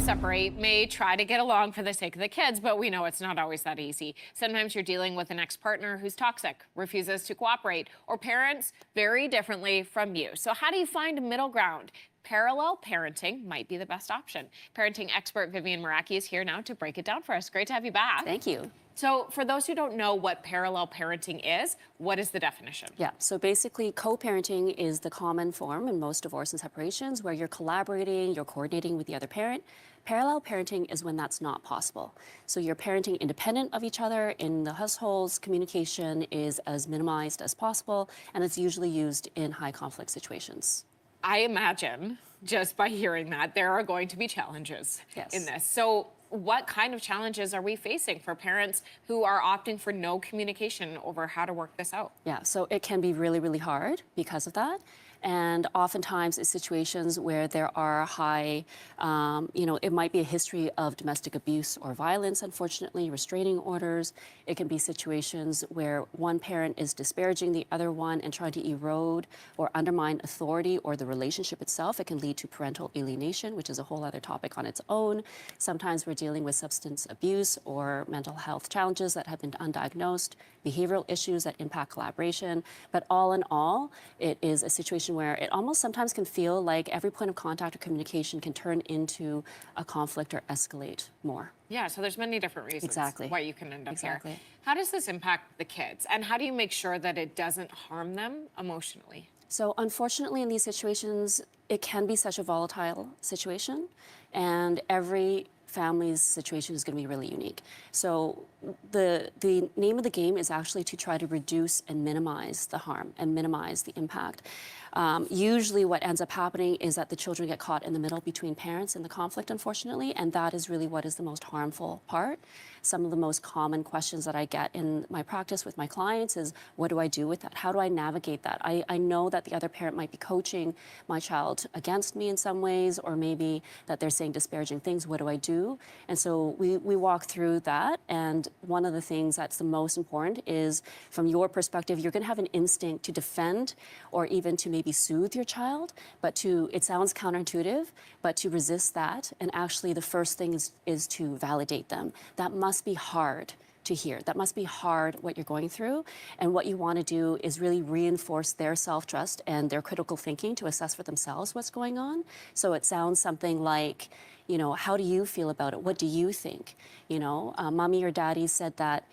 separate may try to get along for the sake of the kids, but we know it's not always that easy. Sometimes you're dealing with an ex-partner who's toxic, refuses to cooperate, or parents very differently from you. So how do you find a middle ground? Parallel parenting might be the best option. Parenting expert Vivian Meraki is here now to break it down for us. Great to have you back. Thank you. So for those who don't know what parallel parenting is, what is the definition? Yeah, so basically co-parenting is the common form in most divorce and separations where you're collaborating, you're coordinating with the other parent. Parallel parenting is when that's not possible. So you're parenting independent of each other in the households, communication is as minimized as possible, and it's usually used in high conflict situations. I imagine, just by hearing that, there are going to be challenges in this. So what kind of challenges are we facing for parents who are opting for no communication over how to work this out? Yeah, so it can be really, really hard because of that. And oftentimes it's situations where there are high, it might be a history of domestic abuse or violence, unfortunately, restraining orders. It can be situations where one parent is disparaging the other one and trying to erode or undermine authority or the relationship itself. It can lead to parental alienation, which is a whole other topic on its own. Sometimes we're dealing with substance abuse or mental health challenges that have been undiagnosed, behavioral issues that impact collaboration. But all in all, it is a situation where it almost sometimes can feel like every point of contact or communication can turn into a conflict or escalate more. Yeah, so there's many different reasons why you can end up here. How does this impact the kids? And how do you make sure that it doesn't harm them emotionally? So unfortunately, in these situations, it can be such a volatile situation, and every family's situation is going to be really unique. So the name of the game is actually to try to reduce and minimize the harm and minimize the impact. Usually what ends up happening is that the children get caught in the middle between parents in the conflict, unfortunately, and that is really what is the most harmful part. Some of the most common questions that I get in my practice with my clients is, what do I do with that? How do I navigate that? I know that the other parent might be coaching my child against me in some ways, or maybe that they're saying disparaging things. What do I do? And so we walk through that, and one of the things that's the most important is, from your perspective, you're going to have an instinct to defend or even to maybe soothe your child, but it sounds counterintuitive, but to resist that. And actually the first thing is to validate them. That must be hard to hear. That must be hard what you're going through. And what you want to do is really reinforce their self-trust and their critical thinking to assess for themselves what's going on. So it sounds something like, how do you feel about it? What do you think? Mommy or daddy said that,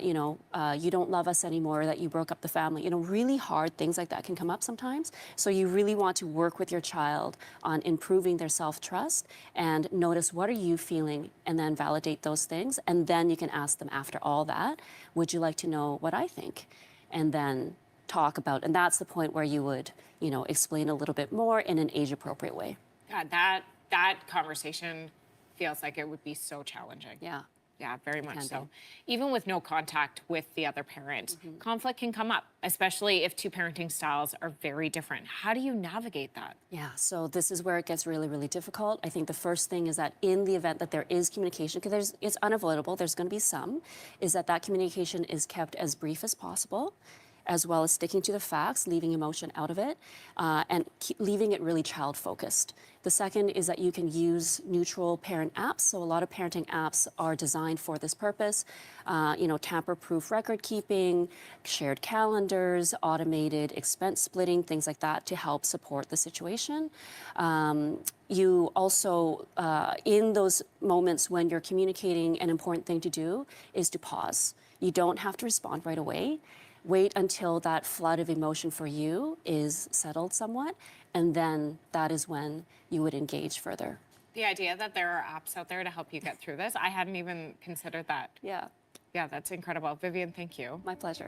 you don't love us anymore, that you broke up the family. Really hard things like that can come up sometimes. So you really want to work with your child on improving their self-trust and notice, what are you feeling, and then validate those things. And then you can ask them after all that, would you like to know what I think? And then talk about, and that's the point where you would, explain a little bit more in an age-appropriate way. God, that conversation feels like it would be so challenging. Yeah. Yeah, very much so. Even with no contact with the other parent, conflict can come up, especially if two parenting styles are very different. How do you navigate that? Yeah, so this is where it gets really, really difficult. I think the first thing is that in the event that there is communication, because it's unavoidable, there's going to be some, is that communication is kept as brief as possible, as well as sticking to the facts, leaving emotion out of it, and leaving it really child-focused. The second is that you can use neutral parent apps. So a lot of parenting apps are designed for this purpose. Tamper-proof record keeping, shared calendars, automated expense splitting, things like that to help support the situation. You also, in those moments when you're communicating, an important thing to do is to pause. You don't have to respond right away. Wait until that flood of emotion for you is settled somewhat, and then that is when you would engage further. The idea that there are apps out there to help you get through this, I hadn't even considered that. Yeah. Yeah, that's incredible. Vivian, thank you. My pleasure.